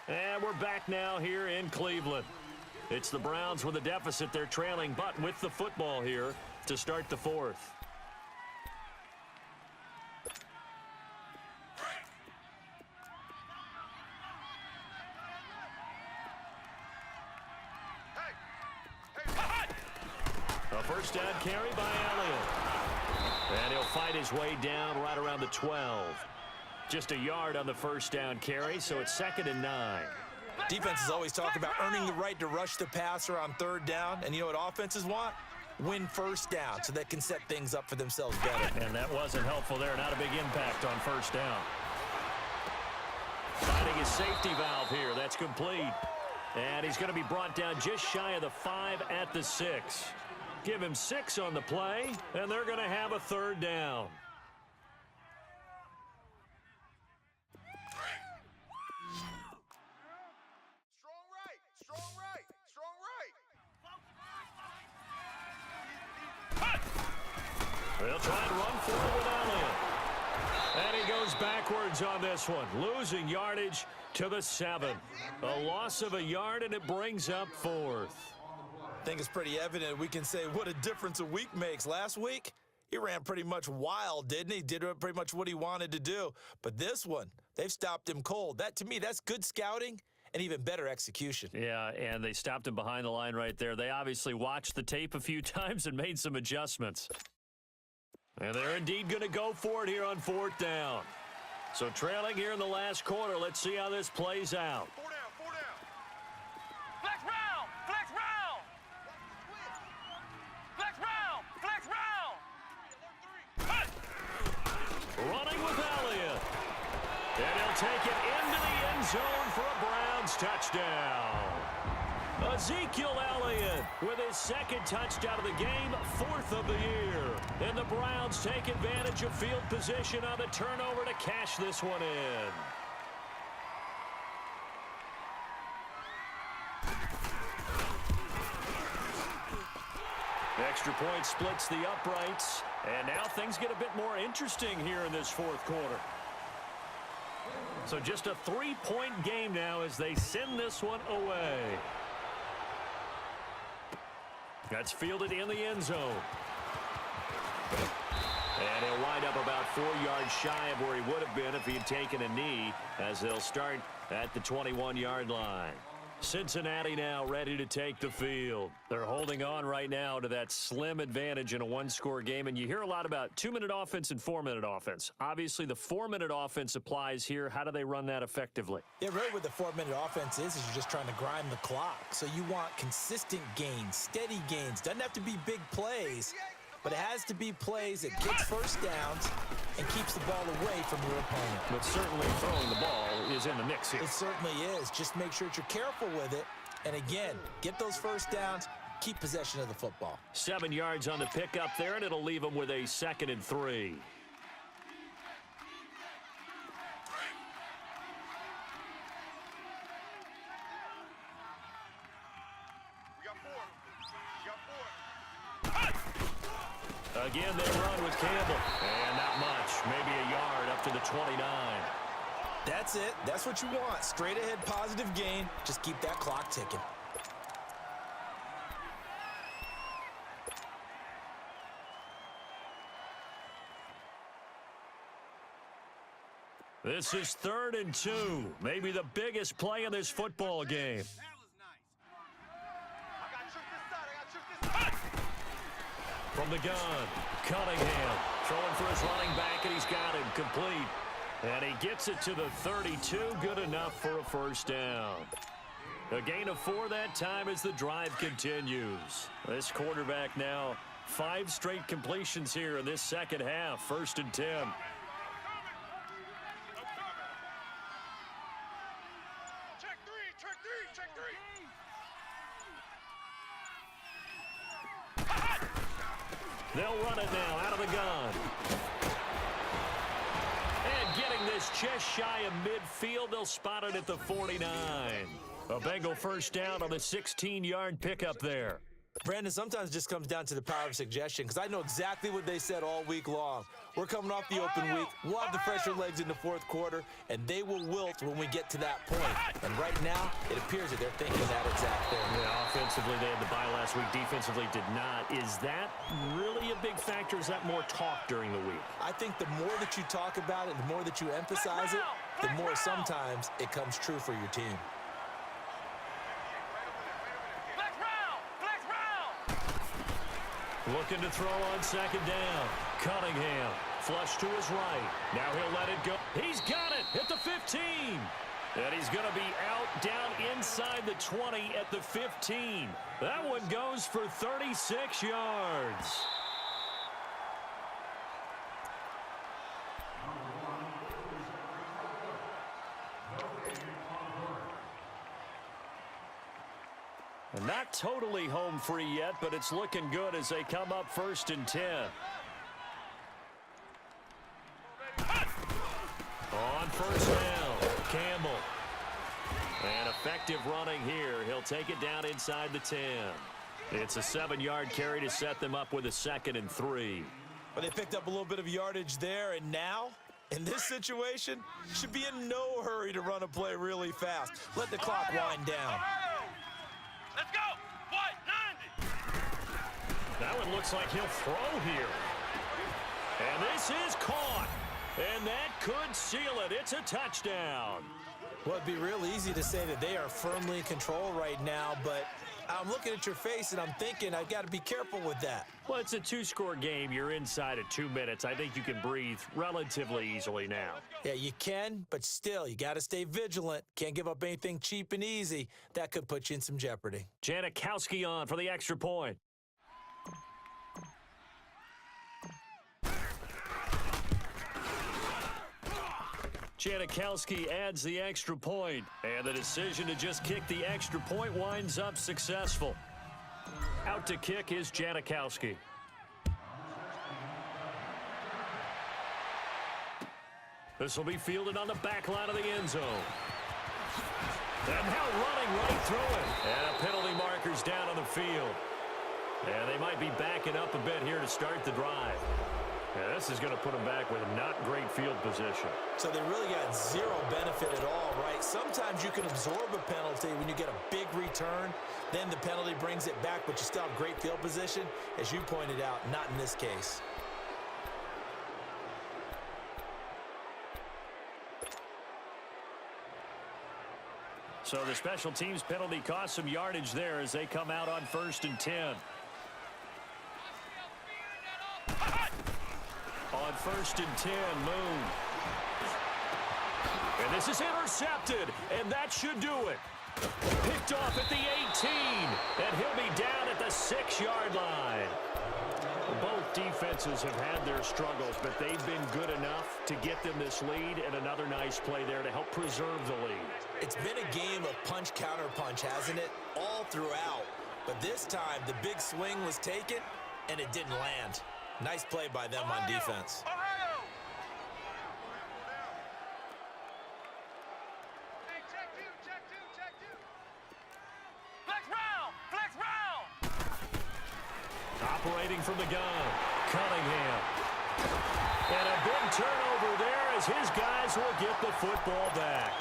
And we're back now here in Cleveland. It's the Browns with a deficit. They're trailing, but with the football here to start the fourth. A first down carry by Elliott. And he'll fight his way down right around the 12. Just a yard on the first down carry, so it's 2nd and 9. Defenses always talk about earning the right to rush the passer on 3rd down. And you know what offenses want? Win first down so they can set things up for themselves better. And that wasn't helpful there. Not a big impact on first down. Finding his safety valve here. That's complete. And he's going to be brought down just shy of the 5 at the 6. Give him 6 on the play, and they're going to have a 3rd down. They'll try and run for it with Elliott. And he goes backwards on this one, losing yardage to the 7. A loss of a yard, and it brings up 4th. I think it's pretty evident we can say what a difference a week makes. Last week, he ran pretty much wild, didn't he? Did pretty much what he wanted to do. But this one, they've stopped him cold. That, to me, that's good scouting and even better execution. Yeah, and they stopped him behind the line right there. They obviously watched the tape a few times and made some adjustments. And they're indeed going to go for it here on 4th down. So trailing here in the last quarter. Let's see how this plays out. 4 down, 4 down. Flex round, flex round. Flex round, flex round. Running with Elliott. And he'll take it into the end zone for a Browns touchdown. Ezekiel Elliott with his 2nd touchdown of the game, 4th of the year. And the Browns take advantage of field position on the turnover to cash this one in. Extra point splits the uprights. And now things get a bit more interesting here in this 4th quarter. So just a 3-point game now as they send this one away. That's fielded in the end zone. And he'll wind up about 4 yards shy of where he would have been if he had taken a knee, as they'll start at the 21-yard line. Cincinnati now ready to take the field. They're holding on right now to that slim advantage in a 1-score game, and you hear a lot about 2-minute offense and 4-minute offense. Obviously, the 4-minute offense applies here. How do they run that effectively? Yeah, really what the 4-minute offense is you're just trying to grind the clock. So you want consistent gains, steady gains. Doesn't have to be big plays, but it has to be plays that gets first downs and keeps the ball away from your opponent. But certainly throwing the ball is in the mix here. It certainly is. Just make sure that you're careful with it. And again, get those first downs, keep possession of the football. 7 yards on the pickup there, and it'll leave them with a 2nd and 3. Again, they run with Campbell. And not much. Maybe a yard up to the 29. That's it. That's what you want. Straight ahead positive gain. Just keep that clock ticking. This is 3rd and 2. Maybe the biggest play in this football game. From the gun, Cunningham throwing for his running back, and he's got him complete. And he gets it to the 32, good enough for a first down. A gain of 4 that time as the drive continues. This quarterback now 5 straight completions here in this second half, 1st and 10. They'll run it now out of the gun. And getting this just shy of midfield, they'll spot it at the 49. A Bengal first down on the 16-yard pickup there. Brandon, sometimes it just comes down to the power of suggestion because I know exactly what they said all week long. We're coming off the open week. We'll have the fresher legs in the fourth quarter, and they will wilt when we get to that point. And right now, it appears that they're thinking that exact thing. Yeah, offensively, they had the bye last week. Defensively, did not. Is that really a big factor? Is that more talk during the week? I think the more that you talk about it, the more that you emphasize it, the more sometimes it comes true for your team. Looking to throw on second down. Cunningham, flush to his right. Now he'll let it go. He's got it at the 15. And he's going to be out down inside the 20 at the 15. That one goes for 36 yards. Not totally home free yet, but it's looking good as they come up 1st and 10. On first down, Campbell. And effective running here. He'll take it down inside the 10. It's a 7-yard carry to set them up with a 2nd and 3. But they picked up a little bit of yardage there, and now, in this situation, should be in no hurry to run a play really fast. Let the clock wind down. Let's go! What? 90! That one looks like he'll throw here. And this is caught. And that could seal it. It's a touchdown. Well, it'd be real easy to say that they are firmly in control right now, but I'm looking at your face and I'm thinking I've got to be careful with that. Well, it's a 2-score game. You're inside at 2 minutes. I think you can breathe relatively easily now. Yeah, you can, but still, you got to stay vigilant. Can't give up anything cheap and easy. That could put you in some jeopardy. Janikowski on for the extra point. Janikowski adds the extra point, and the decision to just kick the extra point winds up successful. Out to kick is Janikowski. This will be fielded on the back line of the end zone. And now running right through it. And a penalty marker's down on the field. And they might be backing up a bit here to start the drive. Yeah, this is going to put them back with not great field position. So they really got zero benefit at all, right? Sometimes you can absorb a penalty when you get a big return. Then the penalty brings it back, but you still have great field position. As you pointed out, not in this case. So the special teams penalty cost some yardage there as they come out on 1st and 10. On 1st and 10, Moon. And this is intercepted, and that should do it. Picked off at the 18, and he'll be down at the 6-yard line. Both defenses have had their struggles, but they've been good enough to get them this lead, and another nice play there to help preserve the lead. It's been a game of punch-counter-punch, hasn't it? All throughout. But this time, the big swing was taken, and it didn't land. Nice play by them on defense. Ohio! Hey, check two. Flex round! Flex round! Operating from the gun, Cunningham. And a big turnover there as his guys will get the football back.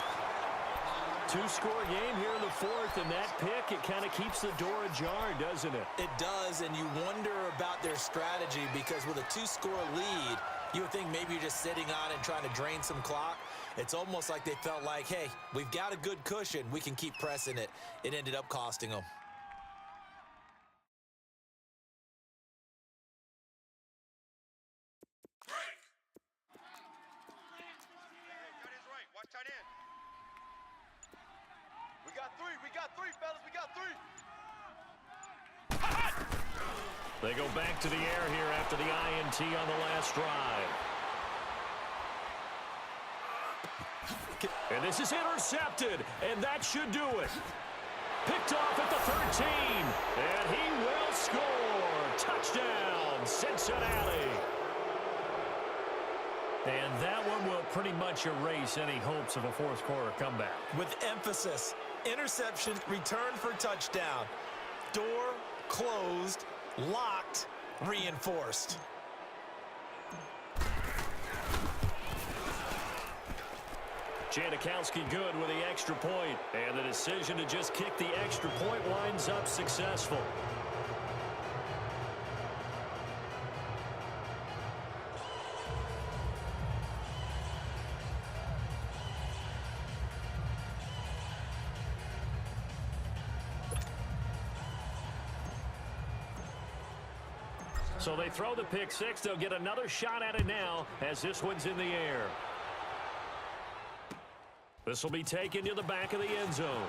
2-score game here in the 4th, and that pick, it kind of keeps the door ajar, doesn't it? It does, and you wonder about their strategy because with a 2-score lead, you would think maybe you're just sitting on it and trying to drain some clock. It's almost like they felt like, hey, we've got a good cushion. We can keep pressing it. It ended up costing them. They go back to the air here after the INT on the last drive. And this is intercepted, and that should do it. Picked off at the 13, and he will score. Touchdown, Cincinnati. And that one will pretty much erase any hopes of a fourth-quarter comeback. With emphasis, interception, return for touchdown. Door closed, locked, reinforced. Janikowski good with the extra point, and the decision to just kick the extra point winds up successful. So they throw the pick six. They'll get another shot at it now as this one's in the air. This will be taken to the back of the end zone.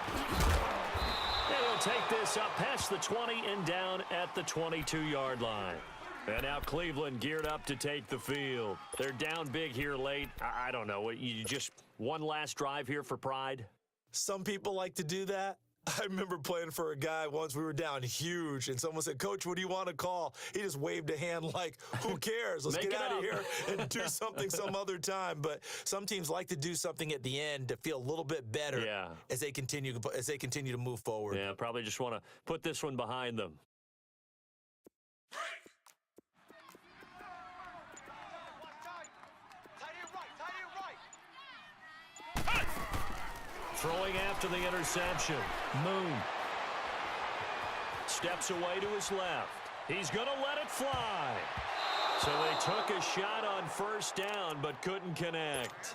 And he'll take this up past the 20 and down at the 22-yard line. And now Cleveland geared up to take the field. They're down big here late. I don't know. You just one last drive here for pride? Some people like to do that. I remember playing for a guy once. We were down huge, and someone said, "Coach, what do you want to call?" He just waved a hand like, who cares? Let's get out of here and do something some other time. But some teams like to do something at the end to feel a little bit better as they continue to move forward. Yeah, probably just want to put this one behind them. Throwing after the interception. Moon steps away to his left. He's going to let it fly. So they took a shot on first down but couldn't connect.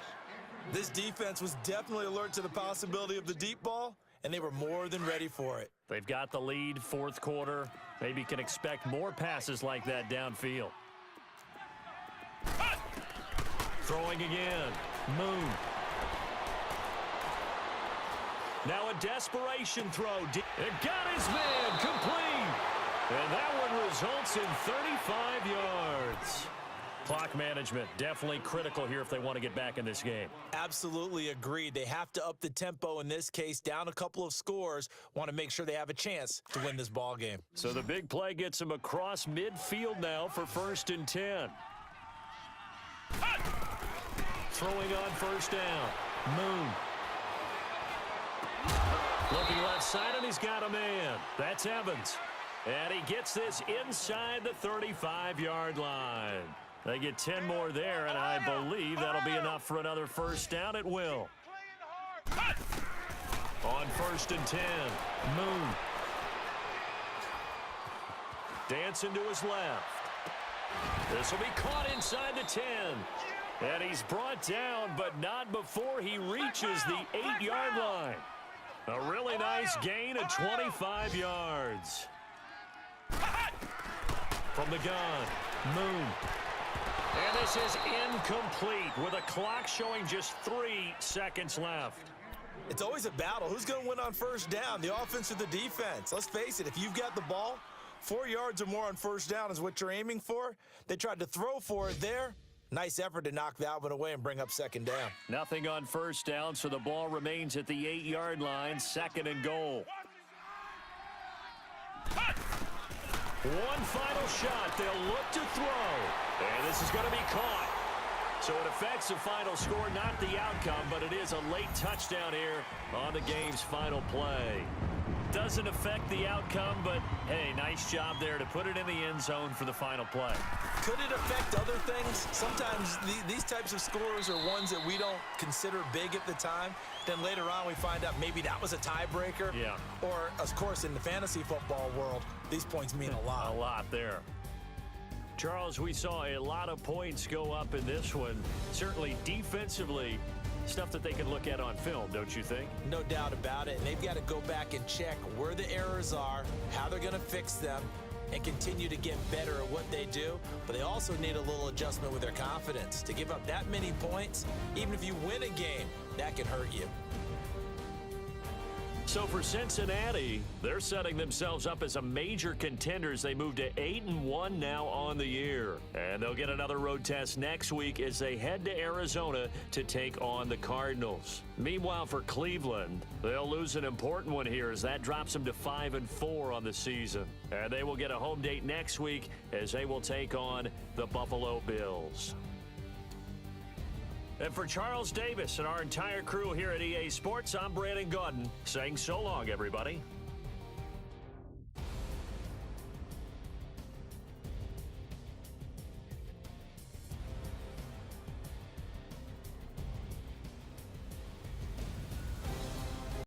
This defense was definitely alert to the possibility of the deep ball, and they were more than ready for it. They've got the lead, fourth quarter. Maybe can expect more passes like that downfield. Throwing again. Moon. Now a desperation throw. It got his man complete. And that one results in 35 yards. Clock management definitely critical here if they want to get back in this game. Absolutely agreed. They have to up the tempo in this case, down a couple of scores, want to make sure they have a chance to win this ball game. So the big play gets him across midfield now for 1st and 10. Throwing on first down. Moon. Looking left side, and he's got a man. That's Evans. And he gets this inside the 35-yard line. They get 10 more there, and I believe that'll be enough for another first down. It will. On 1st and 10, Moon. Dancing to his left. This will be caught inside the 10. And he's brought down, but not before he reaches the 8-yard line. A really nice gain of 25 yards. From the gun, Moon. And this is incomplete with a clock showing just 3 seconds left. It's always a battle. Who's going to win on first down, the offense or the defense? Let's face it, if you've got the ball, 4 yards or more on first down is what you're aiming for. They tried to throw for it there. Nice effort to knock that one away and bring up second down. Nothing on first down, so the ball remains at the 8-yard line, 2nd and goal. One final shot. They'll look to throw. And this is going to be caught. So it affects the final score, not the outcome, but it is a late touchdown here on the game's final play. Doesn't affect the outcome, but, hey, nice job there to put it in the end zone for the final play. Could it affect other things? Sometimes these types of scores are ones that we don't consider big at the time. Then later on we find out maybe that was a tiebreaker. Yeah. Or, of course, in the fantasy football world, these points mean a lot. A lot there. Charles, we saw a lot of points go up in this one. Certainly defensively, stuff that they can look at on film, don't you think? No doubt about it. And they've got to go back and check where the errors are, how they're going to fix them, and continue to get better at what they do. But they also need a little adjustment with their confidence. To give up that many points, even if you win a game, that can hurt you. So for Cincinnati, they're setting themselves up as a major contender as they move to 8-1 now on the year. And they'll get another road test next week as they head to Arizona to take on the Cardinals. Meanwhile, for Cleveland, they'll lose an important one here as that drops them to 5-4 on the season. And they will get a home date next week as they will take on the Buffalo Bills. And for Charles Davis and our entire crew here at EA Sports, I'm Brandon Gaudin saying so long, everybody.